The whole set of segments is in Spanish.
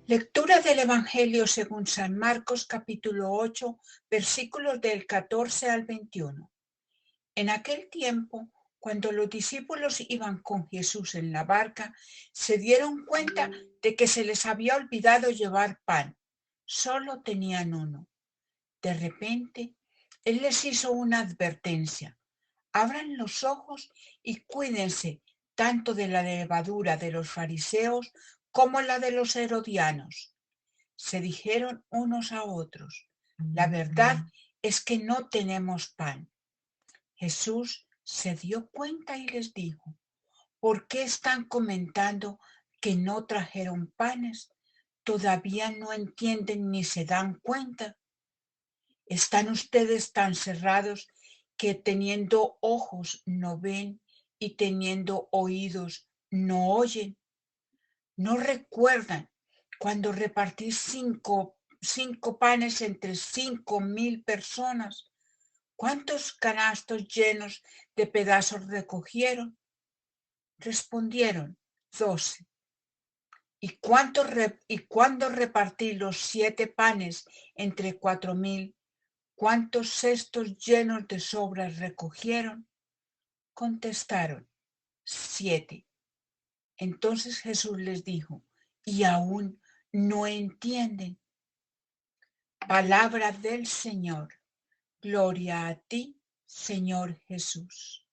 Lectura del Evangelio según San Marcos, capítulo 8, versículos del 14 al 21. En aquel tiempo, cuando los discípulos iban con Jesús en la barca, se dieron cuenta de que se les había olvidado llevar pan. Solo tenían uno. De repente, Él les hizo una advertencia. Abran los ojos y cuídense tanto de la levadura de los fariseos como la de los herodianos. Se dijeron unos a otros: la verdad es que no tenemos pan. Jesús se dio cuenta y les dijo: ¿por qué están comentando que no trajeron panes? ¿Todavía no entienden ni se dan cuenta? ¿Están ustedes tan cerrados que teniendo ojos no ven y teniendo oídos no oyen? ¿No recuerdan cuando repartí cinco panes entre 5,000 personas? ¿Cuántos canastos llenos de pedazos recogieron? Respondieron: 12. ¿Y cuándo repartí los 7 panes entre 4,000? ¿Cuántos cestos llenos de sobras recogieron? Contestaron: 7. Entonces Jesús les dijo: ¿y aún no entienden? Palabra del Señor. Gloria a ti, Señor Jesús.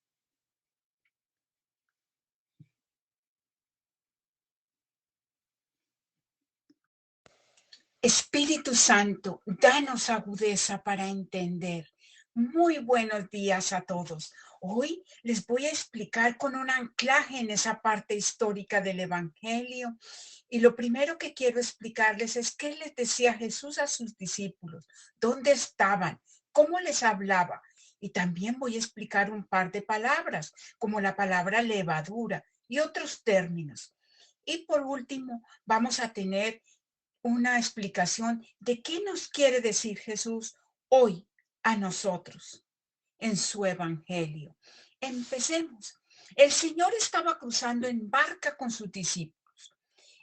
Espíritu Santo, danos agudeza para entender. Muy buenos días a todos. Hoy les voy a explicar con un anclaje en esa parte histórica del Evangelio. Y lo primero que quiero explicarles es qué les decía Jesús a sus discípulos, dónde estaban, cómo les hablaba. Y también voy a explicar un par de palabras, como la palabra levadura y otros términos. Y por último, vamos a tener una explicación de qué nos quiere decir Jesús hoy a nosotros en su evangelio. Empecemos. El Señor estaba cruzando en barca con sus discípulos.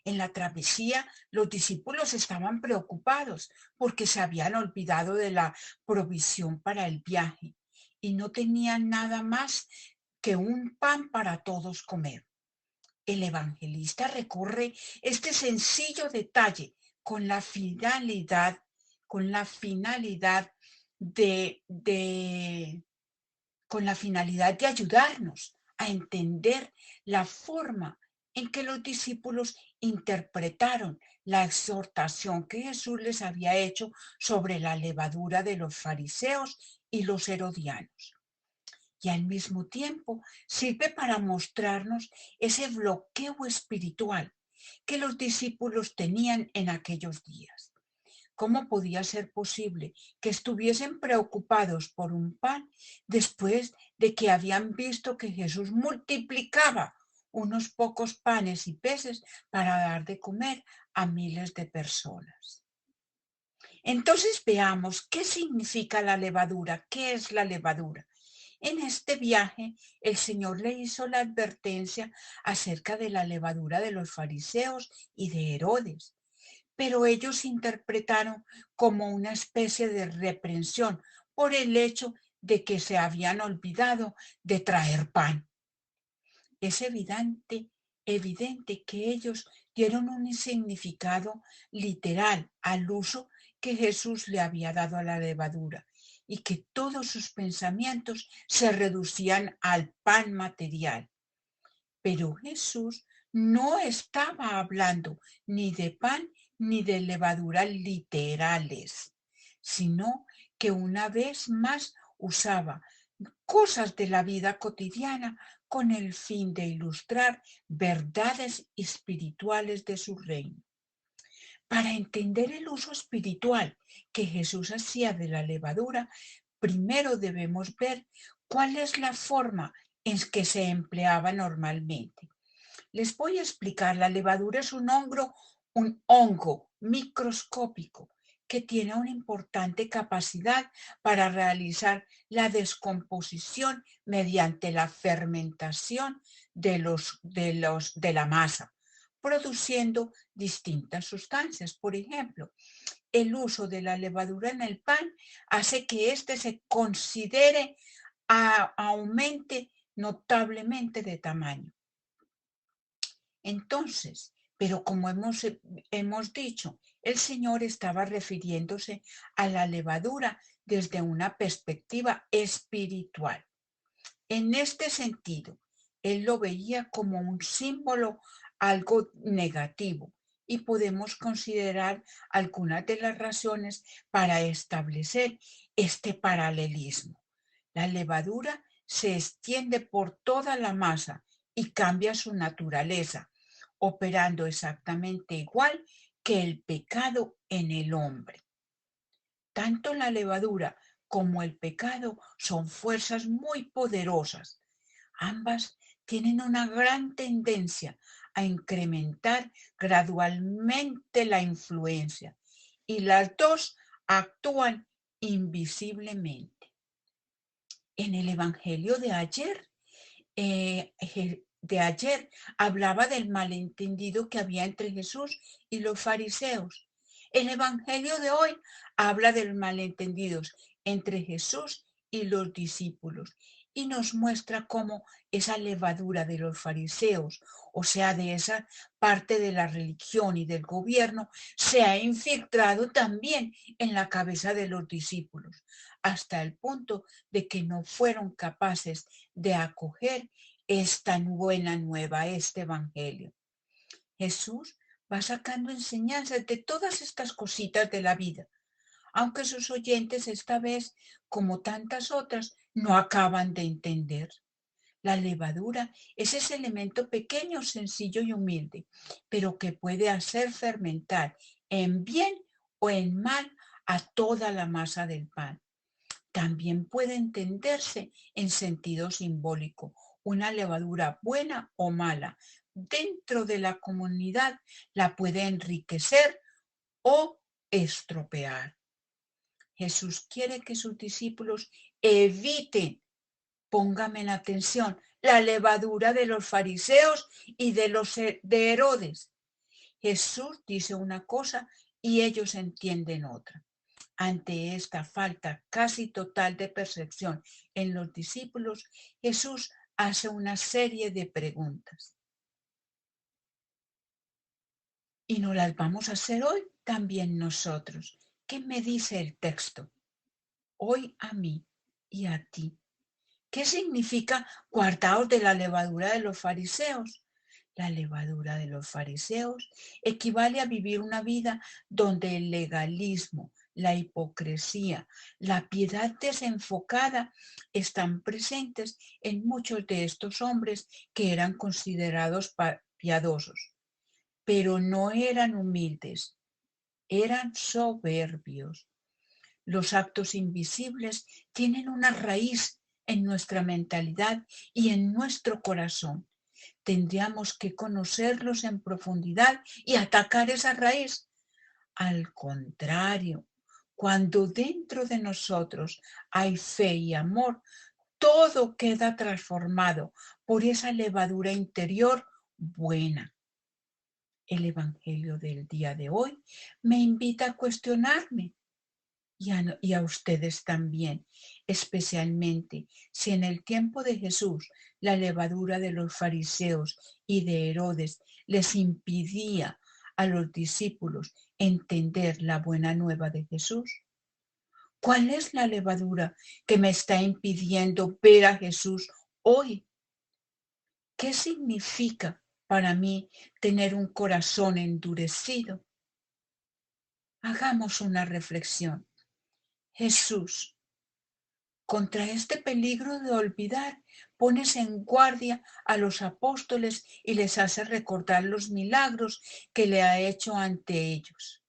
En la travesía, los discípulos estaban preocupados porque se habían olvidado de la provisión para el viaje y no tenían nada más que un pan para todos comer. El evangelista recorre este sencillo detalle con la finalidad, con la finalidad de, de, con la finalidad de ayudarnos a entender la forma en que los discípulos interpretaron la exhortación que Jesús les había hecho sobre la levadura de los fariseos y los herodianos. Y al mismo tiempo sirve para mostrarnos ese bloqueo espiritual que los discípulos tenían en aquellos días. ¿Cómo podía ser posible que estuviesen preocupados por un pan después de que habían visto que Jesús multiplicaba unos pocos panes y peces para dar de comer a miles de personas? Entonces veamos qué significa la levadura, qué es la levadura. En este viaje, el Señor le hizo la advertencia acerca de la levadura de los fariseos y de Herodes, pero ellos interpretaron como una especie de reprensión por el hecho de que se habían olvidado de traer pan. Es evidente que ellos dieron un significado literal al uso que Jesús le había dado a la levadura y que todos sus pensamientos se reducían al pan material. Pero Jesús no estaba hablando ni de pan ni de levadura literales, sino que una vez más usaba cosas de la vida cotidiana con el fin de ilustrar verdades espirituales de su reino. Para entender el uso espiritual que Jesús hacía de la levadura, primero debemos ver cuál es la forma en que se empleaba normalmente. Les voy a explicar. La levadura es un hongo microscópico que tiene una importante capacidad para realizar la descomposición mediante la fermentación de la masa. produciendo distintas sustancias. Por ejemplo, el uso de la levadura en el pan hace que éste se considere aumente notablemente de tamaño. Entonces, pero como hemos dicho, el Señor estaba refiriéndose a la levadura desde una perspectiva espiritual. En este sentido, él lo veía como un símbolo algo negativo y podemos considerar algunas de las razones para establecer este paralelismo. La levadura se extiende por toda la masa y cambia su naturaleza, operando exactamente igual que el pecado en el hombre. Tanto la levadura como el pecado son fuerzas muy poderosas. Ambas tienen una gran tendencia a incrementar gradualmente la influencia y las dos actúan invisiblemente. En el Evangelio de ayer hablaba del malentendido que había entre Jesús y los fariseos. El Evangelio de hoy habla de los malentendidos entre Jesús y los discípulos y nos muestra cómo esa levadura de los fariseos, o sea, de esa parte de la religión y del gobierno, se ha infiltrado también en la cabeza de los discípulos, hasta el punto de que no fueron capaces de acoger esta buena nueva, este evangelio. Jesús va sacando enseñanzas de todas estas cositas de la vida, aunque sus oyentes esta vez, como tantas otras, no acaban de entender. La levadura es ese elemento pequeño, sencillo y humilde, pero que puede hacer fermentar en bien o en mal a toda la masa del pan. También puede entenderse en sentido simbólico. Una levadura buena o mala dentro de la comunidad la puede enriquecer o estropear. Jesús quiere que sus discípulos eviten, póngame en atención, la levadura de los fariseos y de Herodes. Jesús dice una cosa y ellos entienden otra. Ante esta falta casi total de percepción en los discípulos, Jesús hace una serie de preguntas. Y nos las vamos a hacer hoy también nosotros. ¿Qué me dice el texto? Hoy a mí y a ti. ¿Qué significa guardaos de la levadura de los fariseos? La levadura de los fariseos equivale a vivir una vida donde el legalismo, la hipocresía, la piedad desenfocada están presentes en muchos de estos hombres que eran considerados piadosos, pero no eran humildes, eran soberbios. Los actos invisibles tienen una raíz en nuestra mentalidad y en nuestro corazón. Tendríamos que conocerlos en profundidad y atacar esa raíz. Al contrario, cuando dentro de nosotros hay fe y amor, todo queda transformado por esa levadura interior buena. El Evangelio del día de hoy me invita a cuestionarme y a ustedes también, especialmente si en el tiempo de Jesús la levadura de los fariseos y de Herodes les impidía a los discípulos entender la buena nueva de Jesús. ¿Cuál es la levadura que me está impidiendo ver a Jesús hoy? ¿Qué significa para mí tener un corazón endurecido? Hagamos una reflexión. Jesús, contra este peligro de olvidar, pones en guardia a los apóstoles y les hace recordar los milagros que le ha hecho ante ellos.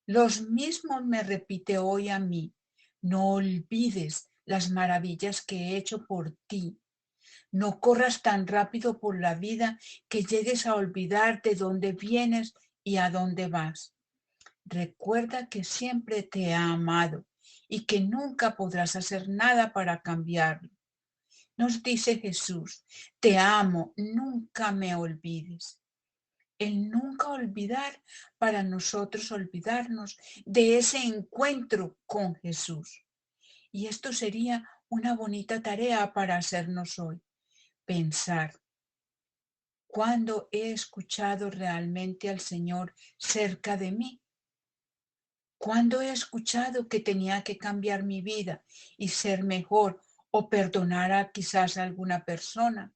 Los mismos me repite hoy a mí: no olvides las maravillas que he hecho por ti. No corras tan rápido por la vida que llegues a olvidar de dónde vienes y a dónde vas. Recuerda que siempre te ha amado y que nunca podrás hacer nada para cambiarlo. Nos dice Jesús: te amo, nunca me olvides. el nunca olvidar para nosotros olvidarnos de ese encuentro con Jesús. Y esto sería una bonita tarea para hacernos hoy, pensar cuándo he escuchado realmente al Señor cerca de mí. ¿Cuándo he escuchado que tenía que cambiar mi vida y ser mejor o perdonar a quizás a alguna persona?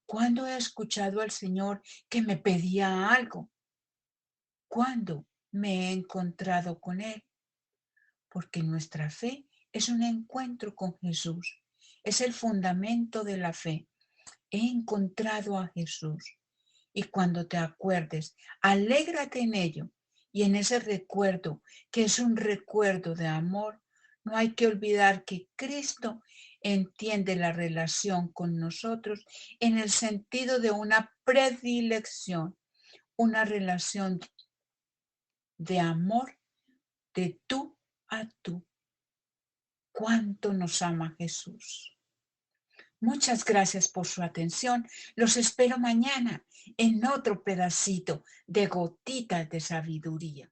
¿Cuándo he escuchado al Señor que me pedía algo? ¿Cuándo me he encontrado con Él? Porque nuestra fe es un encuentro con Jesús. Es el fundamento de la fe. He encontrado a Jesús. Y cuando te acuerdes, alégrate en ello y en ese recuerdo, que es un recuerdo de amor. No hay que olvidar que Cristo entiende la relación con nosotros en el sentido de una predilección, una relación de amor de tú a tú. ¿Cuánto nos ama Jesús? Muchas gracias por su atención. Los espero mañana en otro pedacito de gotitas de sabiduría.